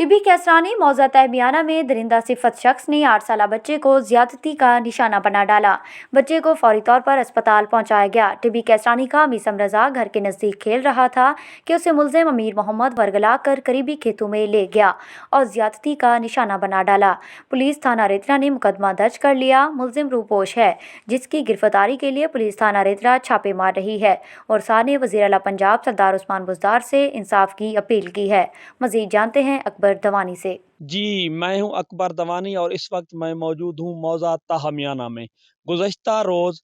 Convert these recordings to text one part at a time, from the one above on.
TB Kaisrani मौजा तहमियाना में दरिंदा सिफत शख्स ने 8 साला बच्चे को ज्यादती का निशाना बना डाला। बच्चे को फौरी तौर पर अस्पताल पहुंचाया गया। टिबी कैसरानी का मीसम रजा घर के नज़दीक खेल रहा था कि उसे मुलजिम अमीर मोहम्मद वर्गला कर करीबी खेतों में ले गया और ज्यादती का निशाना बना डाला। पुलिस थाना रेतरा ने मुकदमा दर्ज कर लिया। मुलजिम रूपोश है, जिसकी गिरफ्तारी के लिए पुलिस थाना रेतरा छापे मार रही है। और सार ने वज़ीर आला पंजाब सरदार उस्मान बुज़दार से इंसाफ की अपील की है। मज़ीद जानते हैं अकबर दवानी से। जी, मैं हूं अकबर दवानी और इस वक्त मैं मौजूद हूं मौजा तहमियाना में। गुज़श्ता रोज़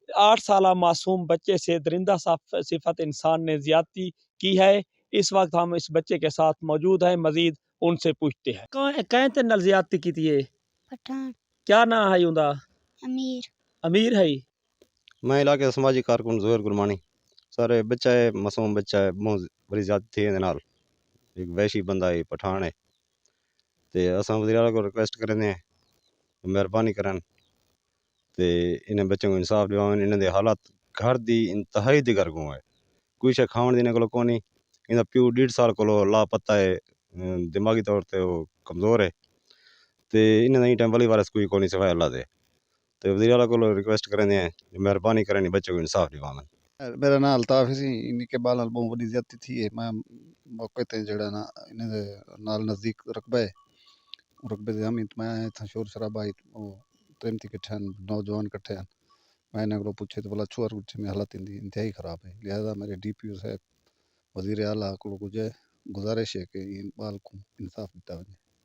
8 साला मासूम बच्चे से दरिंदा सिफत इंसान ने ज्यादती की है। इस वक्त हम इस बच्चे के साथ मौजूद हैं, मजीद उनसे पूछते हैं। कहें ते नल ज्यादती की थी ये? पठान। क्या ना है उनका? अमीर। अमीर है। मैं इलाके समाजी कारकुन जोहर गुरमानी। सारे बच्चा है, मासूम बच्चा है, बहुत बड़ी ज्यादती थी इहदे नाल। एक वैशी बंदा है, पठान है, ते असां वज़ीर आला को रिक्वेस्ट करने हैं मेहरबानी करन ते इन्हें बच्चों को इंसाफ दिवावन। इन्हें दे हालात घर दी इंतहाई दिगरगों है, कोई शे खावन देने को कोनी। इनका प्यू 1.5 साल को लापता है, दिमागी तौर ते वो कमज़ोर है, ते इन्हें नहीं टाइम वाली वारस कोई कोनी सिवाय अल्लाह दे। ते वज़ीर आला को रिक्वेस्ट करने हैं मेहरबानी करन बच्चों को इंसाफ दिवावन। मेरा नाम अल्ताफ सी। इन्हीं के बाल नाल बहुत बड़ी ज्यादती थी है। मैं मौके ते जड़ा ना इन्हें दे नाल नज़दीक रकबा है, रकबे दे हम मैं इतना शोर शराबा वो त्रेमती कट्ठे नौजवान कट्ठे हैं। मैं इन्हें को पूछे तो बोला छुआर कुछ में हालत इंतहाई ख़राब है। लिहाजा मेरे DPO साहब वज़ीर आला को गुजारिश है कि इन बाल को इंसाफ दिता वञे।